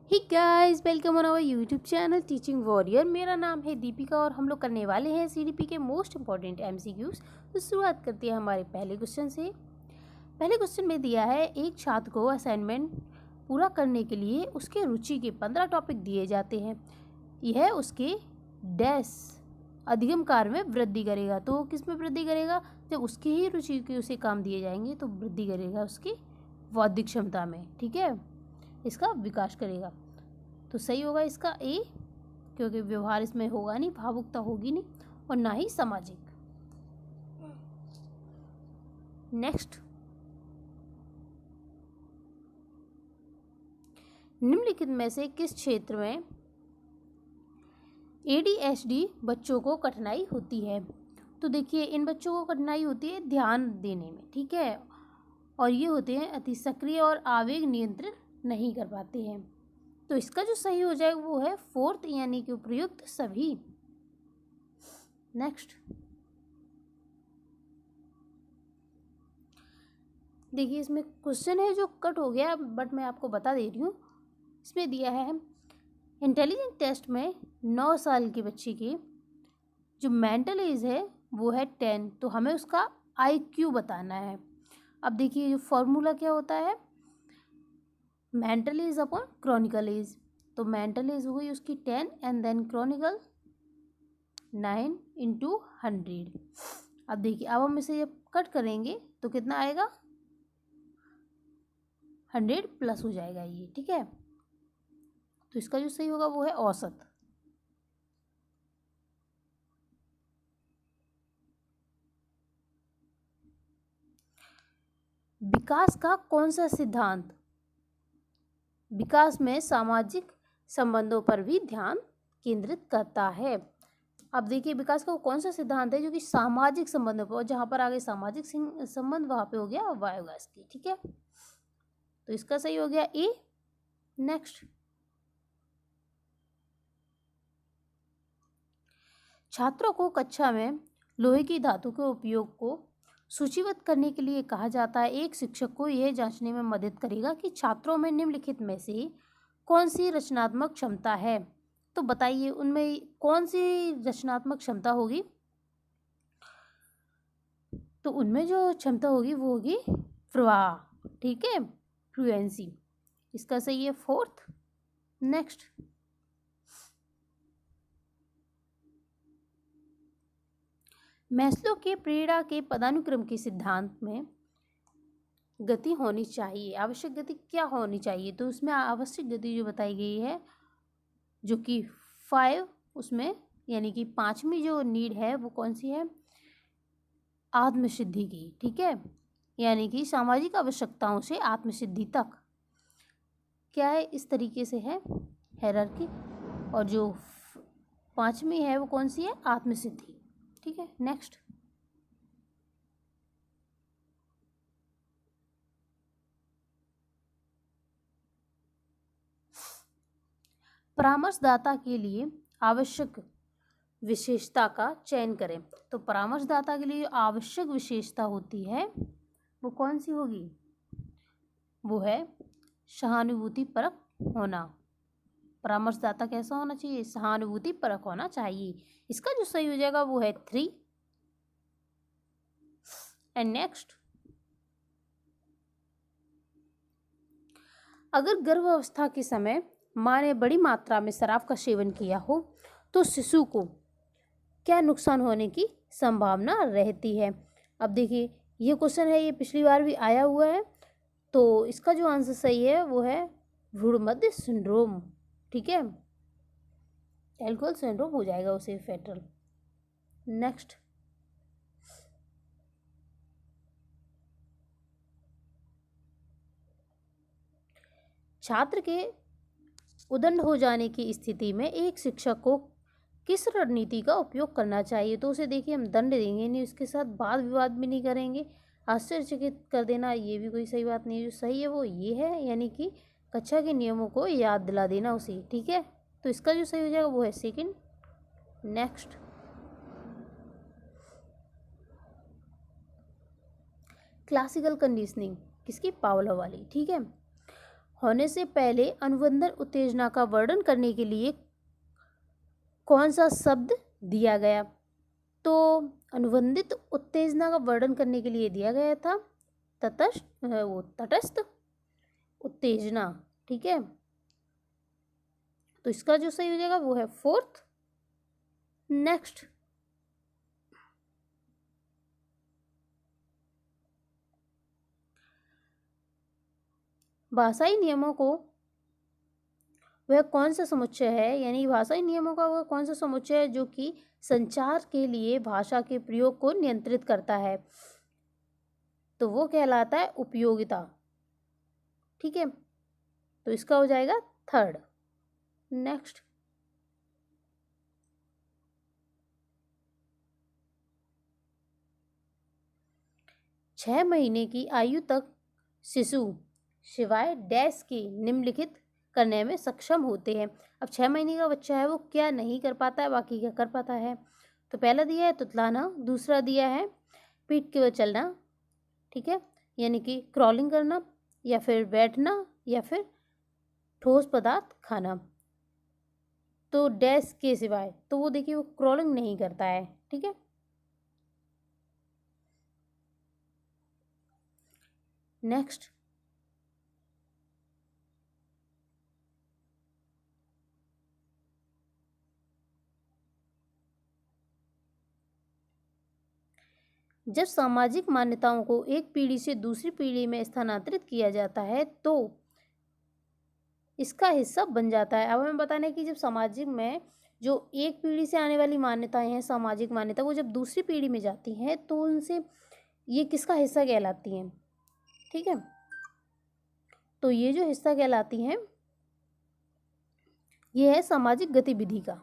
Hey guys, welcome on our YouTube channel Teaching Warrior. मेरा नाम है दीपिका और हम लोग करने वाले हैं सीडीपी के मोस्ट इंपॉर्टेंट एमसीक्यूज। तो शुरुआत करते हैं हमारे पहले क्वेश्चन से। पहले क्वेश्चन में दिया है, एक छात्र को असाइनमेंट पूरा करने के लिए उसके रुचि के 15 टॉपिक दिए जाते हैं। यह उसके डैश अधिगम कार्य में वृद्धि करेगा। तो किस में वृद्धि करेगा? जब उसकी ही रुचि के उसे काम दिए जाएंगे तो वृद्धि करेगा उसकी बौद्धिक क्षमता में। ठीक है, इसका विकास करेगा। तो सही होगा इसका ए, क्योंकि व्यवहार इसमें होगा नहीं, भावुकता होगी नहीं और ना ही सामाजिक। नेक्स्ट, निम्नलिखित में से किस क्षेत्र में एडीएचडी बच्चों को कठिनाई होती है? तो देखिए, इन बच्चों को कठिनाई होती है ध्यान देने में। ठीक है, और ये होते हैं अति सक्रिय और आवेग नियंत्रित नहीं कर पाते हैं। तो इसका जो सही हो जाएगा वो है फोर्थ, यानी कि उपयुक्त सभी। नेक्स्ट, देखिए इसमें क्वेश्चन है जो कट हो गया, बट मैं आपको बता दे रही हूँ। इसमें दिया है, इंटेलिजेंट टेस्ट में 9 साल के बच्चे की जो मेंटल एज है वो है 10, तो हमें उसका IQ बताना है। अब देखिए, जो फॉर्मूला क्या होता है, mental age upon chronological age. तो मेंटल एज हो गई उसकी 10 एंड देन क्रॉनिकल 9 इंटू 100। अब देखिए, अब हम इसे जब कट करेंगे तो कितना आएगा? 100 प्लस हो जाएगा ये। ठीक है, तो इसका जो सही होगा वो है औसत। विकास का कौन सा सिद्धांत विकास में सामाजिक संबंधों पर भी ध्यान केंद्रित करता है? अब देखिए, विकास का कौन सा सिद्धांत है जो कि सामाजिक संबंधों पर, जहां पर आगे सामाजिक संबंध वहां पे हो गया बायोगैस की। ठीक है, तो इसका सही हो गया ए। नेक्स्ट, छात्रों को कक्षा में लोहे की धातु के उपयोग को सूचीबद्ध करने के लिए कहा जाता है। एक शिक्षक को यह जांचने में मदद करेगा कि छात्रों में निम्नलिखित में से कौन सी रचनात्मक क्षमता है। तो बताइए, उनमें कौन सी रचनात्मक क्षमता होगी? तो उनमें जो क्षमता होगी वो होगी प्रवाह। ठीक है, फ्लुएंसी। इसका सही है फोर्थ। नेक्स्ट, मैस्लो के प्रेरणा के पदानुक्रम के सिद्धांत में गति होनी चाहिए, आवश्यक गति क्या होनी चाहिए? तो उसमें आवश्यक गति जो बताई गई है, जो कि 5, उसमें यानी कि 5वीं जो नीड है वो कौन सी है? आत्मसिद्धि की। ठीक है, यानी कि सामाजिक आवश्यकताओं से आत्मसिद्धि तक क्या है, इस तरीके से है हायरार्की। और जो 5वीं है वो कौन सी है? आत्मसिद्धि। ठीक है, नेक्स्ट, परामर्शदाता के लिए आवश्यक विशेषता का चयन करें। तो परामर्शदाता के लिए आवश्यक विशेषता होती है वो कौन सी होगी? वो है सहानुभूति परक होना। परामर्शदाता कैसा होना चाहिए? सहानुभूति परक होना चाहिए। इसका जो सही हो जाएगा वो है 3। एंड नेक्स्ट, अगर गर्भावस्था के समय माँ ने बड़ी मात्रा में शराब का सेवन किया हो तो शिशु को क्या नुकसान होने की संभावना रहती है? अब देखिए, ये क्वेश्चन है, ये पिछली बार भी आया हुआ है। तो इसका जो आंसर सही है वो है भ्रूणमध्य सिंड्रोम। ठीक है, एल्कोहल सिंड्रोम हो जाएगा उसे फेटल। नेक्स्ट, छात्र के उद्दंड हो जाने की स्थिति में एक शिक्षक को किस रणनीति का उपयोग करना चाहिए? तो उसे देखिए, हम दंड देंगे नहीं, उसके साथ वाद विवाद भी नहीं करेंगे, आश्चर्यचकित कर देना ये भी कोई सही बात नहीं है। जो सही है वो ये है, यानी कि कक्षा के नियमों को याद दिला देना उसे। ठीक है, तो इसका जो सही हो जाएगा वो है सेकंड। नेक्स्ट, क्लासिकल कंडीशनिंग किसकी? पावलोव वाली। ठीक है, होने से पहले अनुबंधन उत्तेजना का वर्णन करने के लिए कौन सा शब्द दिया गया? तो अनुबंधित उत्तेजना का वर्णन करने के लिए दिया गया था तटस्थ उत्तेजना। ठीक है, तो इसका जो सही हो जाएगा वो है फोर्थ। नेक्स्ट, भाषाई नियमों को वह कौन सा समुच्चय है, यानी भाषाई नियमों का वह कौन सा समुच्चय है जो कि संचार के लिए भाषा के प्रयोग को नियंत्रित करता है? तो वो कहलाता है उपयोगिता। ठीक है, तो इसका हो जाएगा थर्ड। नेक्स्ट, छह महीने की आयु तक शिशु शिवाय डैश के निम्नलिखित करने में सक्षम होते हैं। अब 6 महीने का बच्चा है, वो क्या नहीं कर पाता है, बाकी क्या कर पाता है? तो पहला दिया है तुतलाना, दूसरा दिया है पीठ के बल चलना, ठीक है, यानी कि क्रॉलिंग करना, या फिर बैठना, या फिर ठोस पदार्थ खाना। तो डैश के सिवाय, तो वो देखिए वो क्रॉलिंग नहीं करता है। ठीक है, नेक्स्ट, जब सामाजिक मान्यताओं को एक पीढ़ी से दूसरी पीढ़ी में स्थानांतरित किया जाता है तो इसका हिस्सा बन जाता है। अब हमें बताना है कि जब सामाजिक में जो एक पीढ़ी से आने वाली मान्यताएं हैं, सामाजिक मान्यता, वो जब दूसरी पीढ़ी में जाती हैं तो उनसे ये किसका हिस्सा कहलाती हैं? ठीक है, तो ये जो हिस्सा कहलाती हैं ये है सामाजिक गतिविधि का।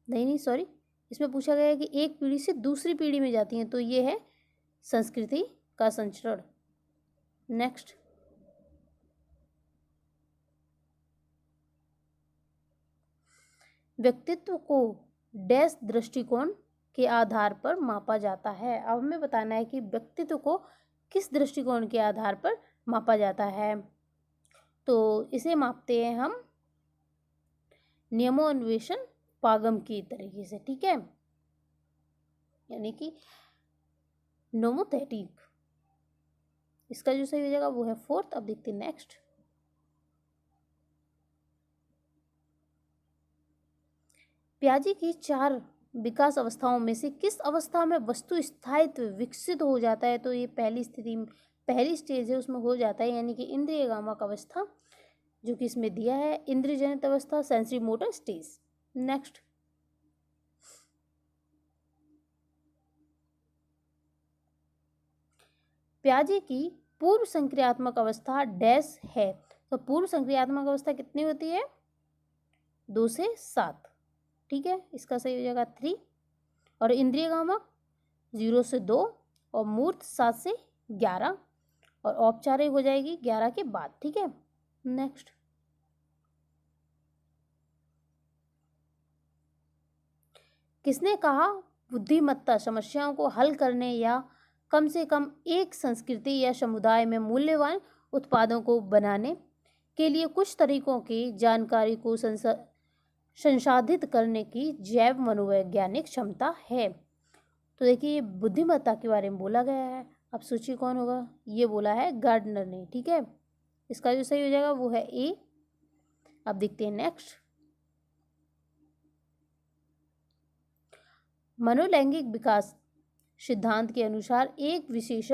नहीं सॉरी, इसमें पूछा गया है कि एक पीढ़ी से दूसरी पीढ़ी में जाती हैं, तो ये है संस्कृति का संचरण। नेक्स्ट, व्यक्तित्व को डैश दृष्टिकोण के आधार पर मापा जाता है। अब हमें बताना है कि व्यक्तित्व को किस दृष्टिकोण के आधार पर मापा जाता है। तो इसे मापते हैं हम नियमोन्वेषण पागम की तरीके से। ठीक है, यानी कि नोमोथेटिक। इसका जो सही हो जाएगा वो है फोर्थ। अब देखते हैं नेक्स्ट, प्याजे की 4 विकास अवस्थाओं में से किस अवस्था में वस्तु स्थायित्व विकसित हो जाता है? तो ये पहली स्टेज है, उसमें हो जाता है, यानी कि इंद्रिय गामक अवस्था, जो कि इसमें दिया है इंद्रिय जनित अवस्था, सेंसरी मोटर स्टेज। नेक्स्ट, प्याजे की पूर्व संक्रियात्मक अवस्था डैश है। तो पूर्व संक्रियात्मक अवस्था कितनी होती है? 2 से 7। ठीक है, इसका सही हो जाएगा 3। और इंद्रिय गामक 0 से 2 और मूर्त 7 से 11 और औपचारिक हो जाएगी 11 के बाद। ठीक है, नेक्स्ट, किसने कहा बुद्धिमत्ता समस्याओं को हल करने या कम से कम एक संस्कृति या समुदाय में मूल्यवान उत्पादों को बनाने के लिए कुछ तरीकों की जानकारी को संसाधित करने की जैव मनोवैज्ञानिक क्षमता है? तो देखिए बुद्धिमत्ता के बारे में बोला गया है। अब सोचिए कौन होगा? ये बोला है गार्डनर ने। ठीक है, इसका जो सही हो जाएगा वो है ए। अब देखते हैं नेक्स्ट, मनोलैंगिक विकास सिद्धांत के अनुसार एक विशेष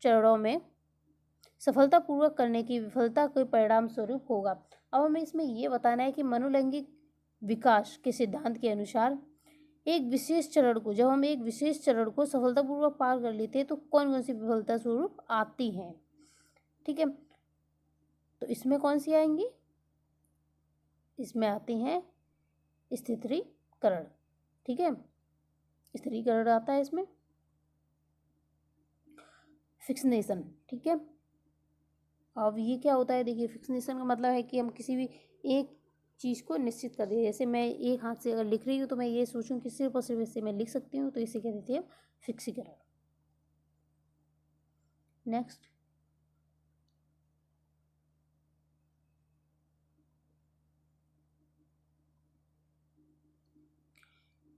चरणों में सफलतापूर्वक करने की विफलता के परिणाम स्वरूप होगा। अब हमें इसमें यह बताना है कि मनोलैंगिक विकास के सिद्धांत के अनुसार एक विशेष चरण को, जब हम एक विशेष चरण को सफलतापूर्वक पार कर लेते हैं तो कौन कौन सी विफलता स्वरूप आती हैं? ठीक है, तो इसमें कौन सी आएंगी? इसमें आती हैं स्थिरीकरण। ठीक है, स्थिरीकरण आता है इसमें, फिक्सनेशन। ठीक है, अब ये क्या होता है? देखिए फिक्सनेशन का मतलब है कि हम किसी भी एक चीज़ को निश्चित कर दें। जैसे मैं एक हाथ से अगर लिख रही हूँ तो मैं ये सोचूं कि सिर्फ और सिर्फ इससे मैं लिख सकती हूँ, तो इसे क्या देते हैं? फिक्सीकरण। नेक्स्ट,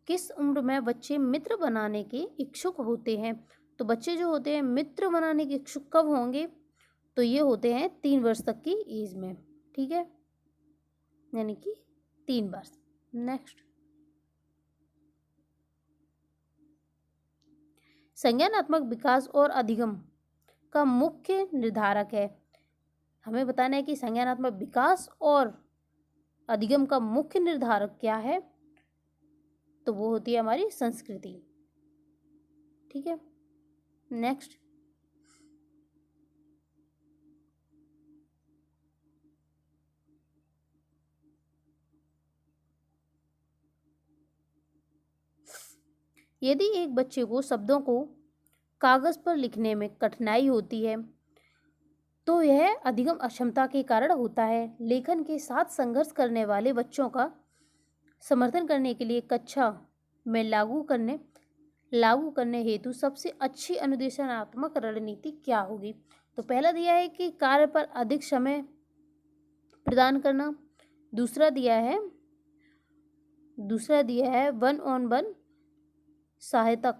किस उम्र में बच्चे मित्र बनाने के इच्छुक होते हैं? तो बच्चे जो होते हैं मित्र बनाने के इच्छुक कब होंगे? तो ये होते हैं 3 वर्ष तक की एज में, ठीक है, यानी कि 3 वर्ष। नेक्स्ट, संज्ञानात्मक विकास और अधिगम का मुख्य निर्धारक है। हमें बताना है कि संज्ञानात्मक विकास और अधिगम का मुख्य निर्धारक क्या है? तो वो होती है हमारी संस्कृति, ठीक है। नेक्स्ट, यदि एक बच्चे को शब्दों को कागज पर लिखने में कठिनाई होती है तो यह अधिगम अक्षमता के कारण होता है। लेखन के साथ संघर्ष करने वाले बच्चों का समर्थन करने के लिए कक्षा में लागू करने हेतु सबसे अच्छी अनुदेशनात्मक रणनीति क्या होगी? तो पहला दिया है कि कार्य पर अधिक समय प्रदान करना। दूसरा दिया है 1-on-1 सहायता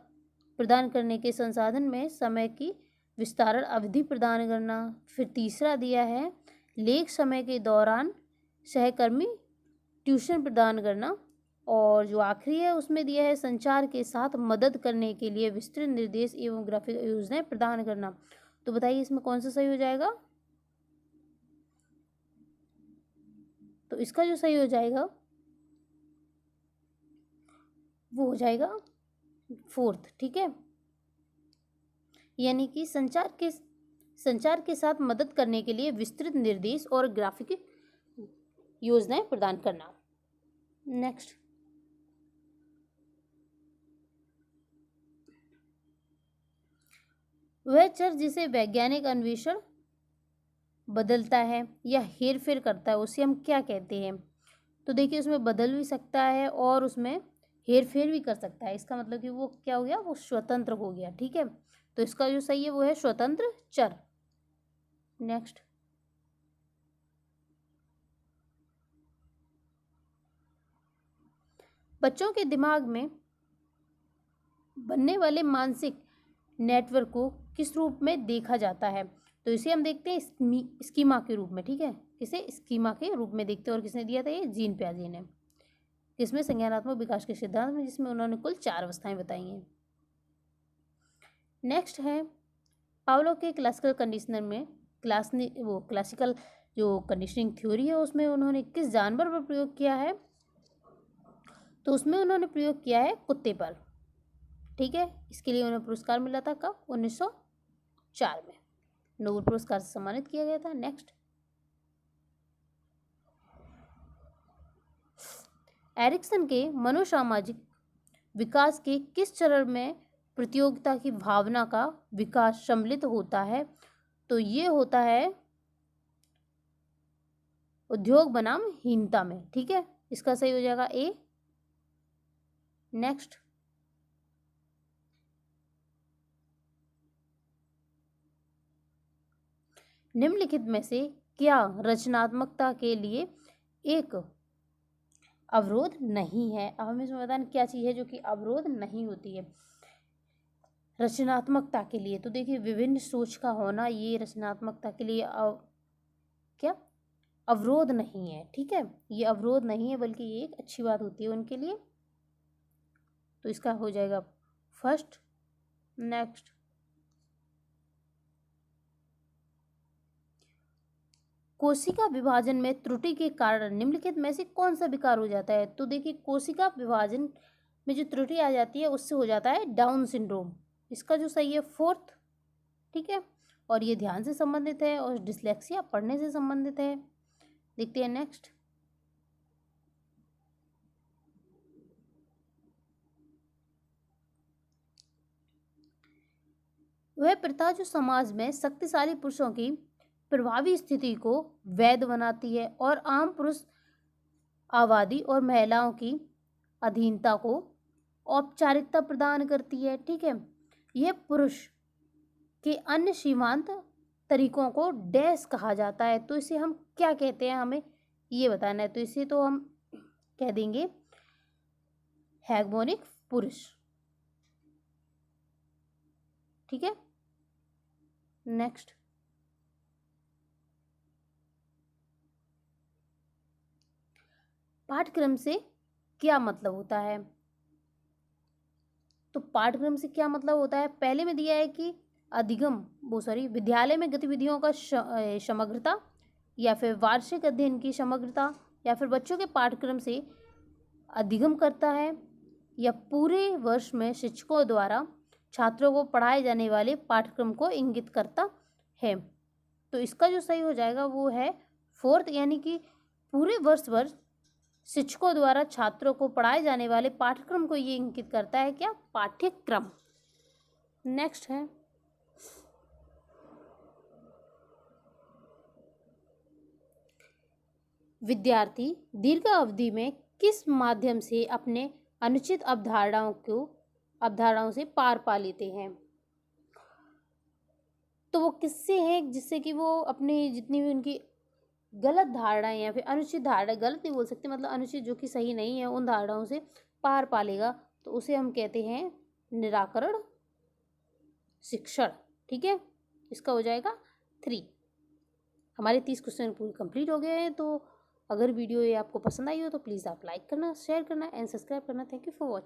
प्रदान करने के संसाधन में समय की विस्तारण अवधि प्रदान करना। फिर तीसरा दिया है लेख समय के दौरान सहकर्मी ट्यूशन प्रदान करना। और जो आखिरी है उसमें दिया है संचार के साथ मदद करने के लिए विस्तृत निर्देश एवं ग्राफिक योजनाएं प्रदान करना। तो बताइए इसमें कौन सा सही हो जाएगा? तो इसका जो सही हो जाएगा वो हो जाएगा 4th, ठीक है, यानी कि संचार के साथ मदद करने के लिए विस्तृत निर्देश और ग्राफिक योजनाएं प्रदान करना। नेक्स्ट, वह चर जिसे वैज्ञानिक अन्वेषण बदलता है या हेरफेर करता है उसे हम क्या कहते हैं? तो देखिए उसमें बदल भी सकता है और उसमें हेरफेर भी कर सकता है। इसका मतलब कि वो क्या हो गया? वो स्वतंत्र हो गया, ठीक है। तो इसका जो सही है वो है स्वतंत्र चर। नेक्स्ट, बच्चों के दिमाग में बनने वाले मानसिक नेटवर्क को किस रूप में देखा जाता है? तो इसे हम देखते हैं स्कीमा के रूप में, ठीक है। किसे? स्कीमा के रूप में देखते हैं। और किसने दिया था? ये जीन पियाजे ने। किसमें? संज्ञानात्मक विकास के सिद्धांत में, जिसमें उन्होंने कुल 4 अवस्थाएं बताई हैं। नेक्स्ट है पावलो के क्लासिकल कंडीशनर में क्लासिकल जो कंडीशनिंग थ्योरी है उसमें उन्होंने किस जानवर पर प्रयोग किया है? तो उसमें उन्होंने प्रयोग किया है कुत्ते पर, ठीक है। इसके लिए उन्हें पुरस्कार मिला था कब? 1904 में नोबेल पुरस्कार से सम्मानित किया गया था। नेक्स्ट, एरिक्सन के मनोसामाजिक विकास के किस चरण में प्रतियोगिता की भावना का विकास सम्मिलित होता है? तो ये होता है उद्योग बनाम हीनता में, ठीक है। इसका सही हो जाएगा ए। नेक्स्ट, निम्नलिखित में से क्या रचनात्मकता के लिए एक अवरोध नहीं है? अब हमें इसमें बताना क्या चीज है जो कि अवरोध नहीं होती है रचनात्मकता के लिए। तो देखिए विभिन्न सोच का होना ये रचनात्मकता के लिए क्या अवरोध नहीं है, ठीक है। ये अवरोध नहीं है बल्कि ये एक अच्छी बात होती है उनके लिए। तो इसका हो जाएगा फर्स्ट। नेक्स्ट, कोशिका विभाजन में त्रुटि के कारण निम्नलिखित में से कौन सा विकार हो जाता है? तो देखिए कोशिका विभाजन में जो त्रुटि आ जाती है उससे हो जाता है डाउन सिंड्रोम। इसका जो सही है 4th, ठीक है। और ये ध्यान से संबंधित है और डिसलेक्सिया पढ़ने से संबंधित है। देखते हैं नेक्स्ट, वह प्रथा जो समाज में शक्तिशाली पुरुषों की प्रभावी स्थिति को वैध बनाती है और आम पुरुष आबादी और महिलाओं की अधीनता को औपचारिकता प्रदान करती है, ठीक है। यह पुरुष के अन्य सीमांत तरीकों को डैश कहा जाता है। तो इसे हम क्या कहते हैं, हमें ये बताना है। तो इसे तो हम कह देंगे हैग्मोनिक पुरुष। ठीक है, नेक्स्ट। पाठ्यक्रम से क्या मतलब होता है? तो पाठ्यक्रम से क्या मतलब होता है, पहले में दिया है कि विद्यालय में गतिविधियों का समग्रता, या फिर वार्षिक अध्ययन की समग्रता, या फिर बच्चों के पाठ्यक्रम से अधिगम करता है, या पूरे वर्ष में शिक्षकों द्वारा छात्रों को पढ़ाए जाने वाले पाठ्यक्रम को इंगित करता है। तो इसका जो सही हो जाएगा वो है फोर्थ, यानी कि पूरे वर्ष भर शिक्षकों द्वारा छात्रों को पढ़ाए जाने वाले पाठ्यक्रम को ये इंगित करता है, क्या? पाठ्यक्रम। नेक्स्ट है, विद्यार्थी दीर्घ अवधि में किस माध्यम से अपने अनुचित अवधारणाओं से पार पा लेते हैं? तो वो किससे है, जिससे कि वो अपनी जितनी भी उनकी गलत धारणाएं या फिर अनुचित धारणा, गलत नहीं बोल सकते, मतलब अनुचित जो कि सही नहीं है, उन धारणाओं से पार पालेगा। तो उसे हम कहते हैं निराकरण शिक्षण। ठीक है, इसका हो जाएगा 3। हमारे 30 क्वेश्चन पूरे कंप्लीट हो गए हैं। तो अगर वीडियो ये आपको पसंद आई हो तो प्लीज़ आप लाइक करना, शेयर करना एंड सब्सक्राइब करना। Thank you for watching.